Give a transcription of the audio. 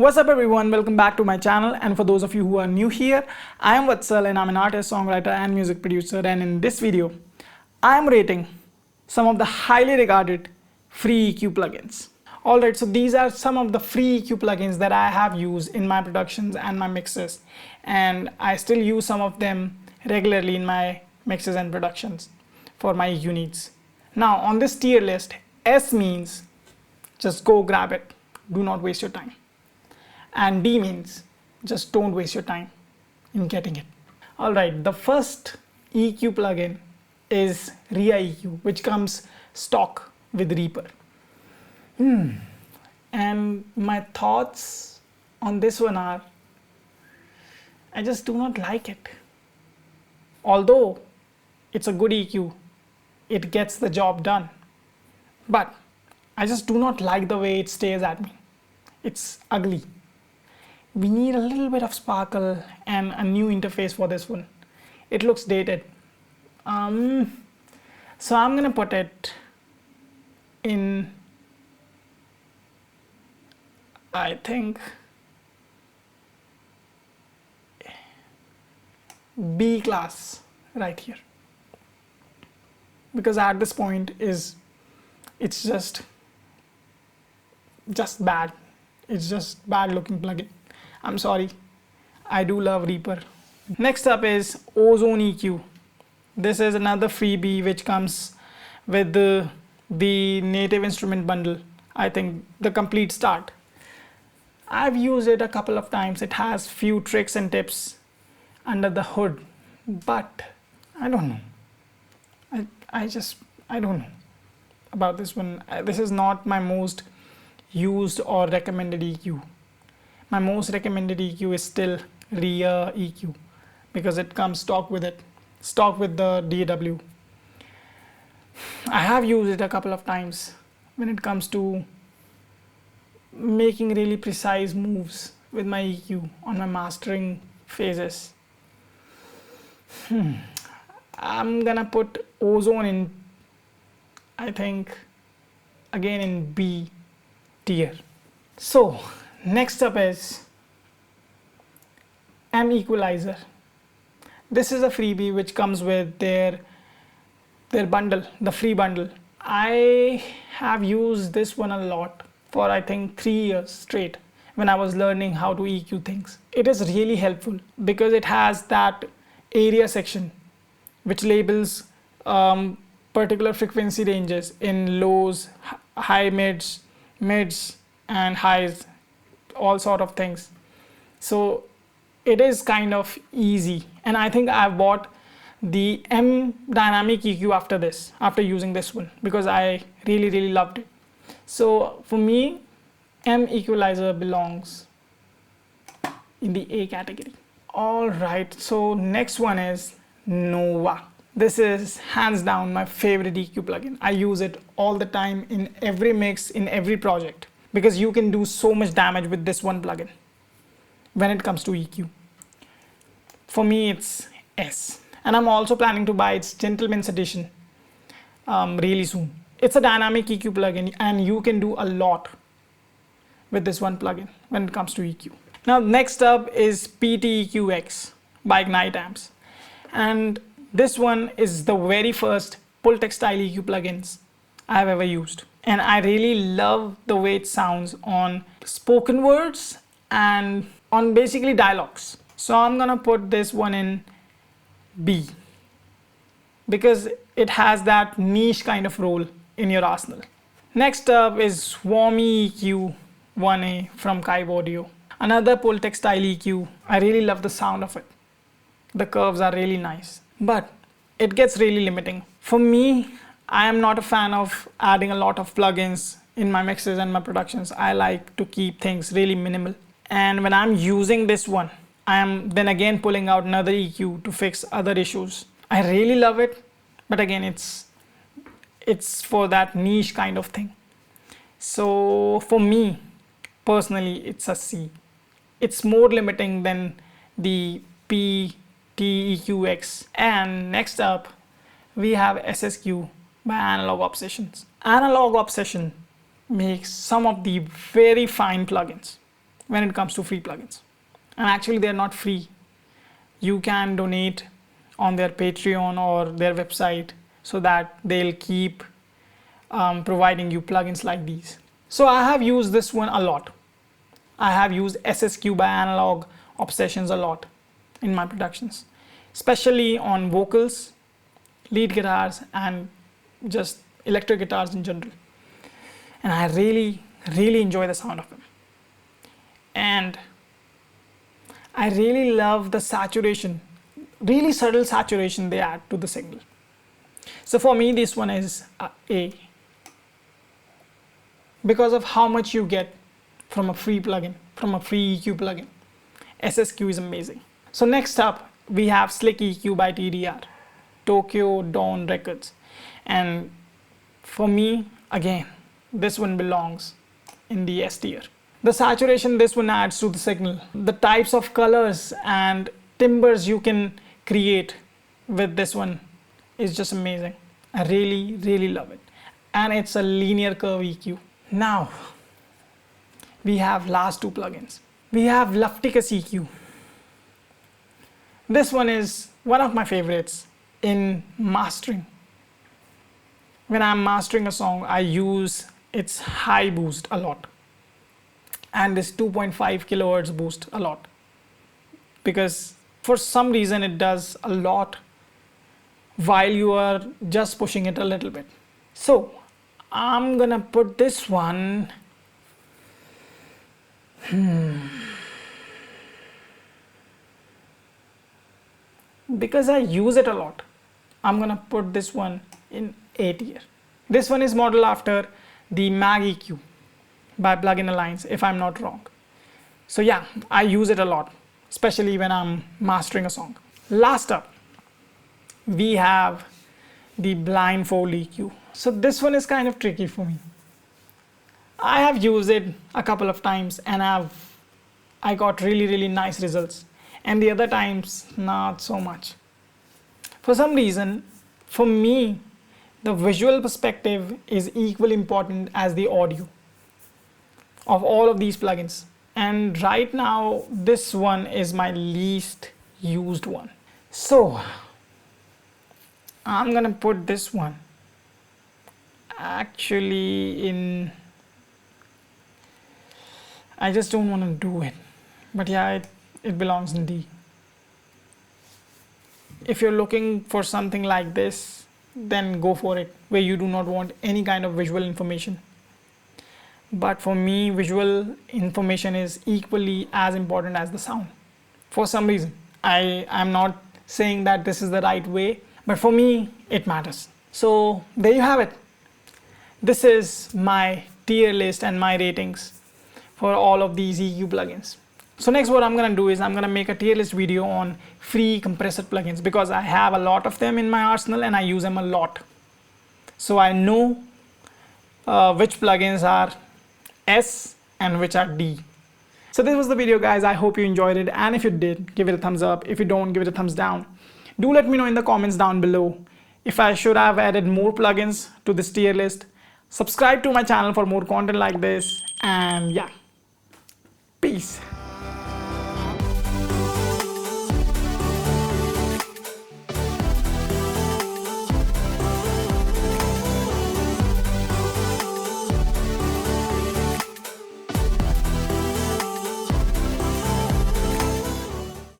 What's up everyone, welcome back to my channel, and for those of you who are new here, I am Vatsal and I'm an artist, songwriter and music producer, and in this video I am rating some of the highly regarded free EQ plugins. Alright, so these are some of the free EQ plugins that I have used in my productions and my mixes, and I still use some of them regularly in my mixes and productions for my EQ needs. Now on this tier list, S means just go grab it, do not waste your time. And D means just don't waste your time in getting it. Alright, the first EQ plugin is RIA EQ, which comes stock with Reaper. And my thoughts on this one are, I just do not like it. Although it's a good EQ, it gets the job done. But I just do not like the way it stares at me. It's ugly. We need a little bit of sparkle and a new interface for this one. It looks dated. So I'm gonna put it in, I think, B class right here. Because at this point it's just bad. It's just bad looking plugin. I'm sorry, I do love Reaper. Next up is Ozone EQ. This is another freebie which comes with the native instrument bundle. I think the complete start. I've used it a couple of times. It has few tricks and tips under the hood, but I don't know. I don't know about this one. This is not my most used or recommended EQ. My most recommended EQ is still RIA EQ because it comes stock with the DAW. I have used it a couple of times when it comes to making really precise moves with my EQ on my mastering phases. I'm gonna put Ozone in, I think, again in B tier. So next up is Equalizer. This is a freebie which comes with their bundle, the free bundle. I have used this one a lot for I think 3 years straight when I was learning how to EQ things. It is really helpful because it has that area section which labels particular frequency ranges in lows, high mids and highs, all sort of things. So it is kind of easy, and I think I bought the M dynamic EQ after using this one because I really loved it. So for me, M equalizer belongs in the A category. All right, so next one is Nova. This is hands down my favorite EQ plugin. I use it all the time in every mix, in every project, because you can do so much damage with this one plugin when it comes to EQ. For me, it's S. And I'm also planning to buy its Gentleman's Edition really soon. It's a dynamic EQ plugin and you can do a lot with this one plugin when it comes to EQ. Now next up is PTEQX by Ignite Amps. And this one is the very first Pultec style EQ plugins I have ever used. And I really love the way it sounds on spoken words and on basically dialogues. So I'm gonna put this one in B because it has that niche kind of role in your arsenal. Next up is Swarmy EQ 1A from Kyve Audio. Another Pultec style EQ. I really love the sound of it. The curves are really nice, but it gets really limiting. For me, I am not a fan of adding a lot of plugins in my mixes and my productions. I like to keep things really minimal. And when I'm using this one, I am then again pulling out another EQ to fix other issues. I really love it, but again, it's for that niche kind of thing. So for me, personally, it's a C. It's more limiting than the PTEQX. And next up, we have SSQ by Analog Obsessions. Analog Obsession makes some of the very fine plugins. when it comes to free plugins. And actually they're not free. You can donate on their Patreon or their website so that they'll keep providing you plugins like these. So I have used this one a lot. I have used SSQ by Analog Obsessions a lot in my productions, especially on vocals, lead guitars, and just electric guitars in general. And I really enjoy the sound of them. And I really love the saturation, really subtle saturation they add to the signal. So for me, this one is A, because of how much you get from a free plugin, from a free EQ plugin. SSQ is amazing. So next up, we have Slick EQ by TDR, Tokyo Dawn Records. And for me, again, this one belongs in the S tier. The saturation this one adds to the signal, the types of colors and timbres you can create with this one is just amazing. I really love it. And it's a linear curve EQ. Now, we have last two plugins. We have Lufticus EQ. This one is one of my favorites in mastering. When I'm mastering a song, I use its high boost a lot. And this 2.5 kilohertz boost a lot. Because for some reason it does a lot while you are just pushing it a little bit. So I'm gonna put this one because I use it a lot. I'm gonna put this one in A tier. This one is modeled after the Mag EQ by Plugin Alliance, if I'm not wrong. So yeah, I use it a lot, especially when I'm mastering a song. Last up, we have the Blindfold EQ. So this one is kind of tricky for me. I have used it a couple of times and I got really nice results. And the other times, not so much. For some reason, for me, the visual perspective is equally important as the audio of all of these plugins. And right now, this one is my least used one. So I'm gonna put this one actually in, I just don't want to do it, but yeah, it belongs in D. If you're looking for something like this, then go for it, where you do not want any kind of visual information. But for me, visual information is equally as important as the sound. For some reason, I'm not saying that this is the right way, but for me, it matters. So there you have it. This is my tier list and my ratings for all of these EQ plugins. So next what I'm gonna do is I'm gonna make a tier list video on free compressor plugins, because I have a lot of them in my arsenal and I use them a lot. So I know which plugins are S and which are D. So this was the video, guys. I hope you enjoyed it, and if you did, give it a thumbs up. If you don't, give it a thumbs down. Do let me know in the comments down below if I should have added more plugins to this tier list. Subscribe to my channel for more content like this, and yeah, peace.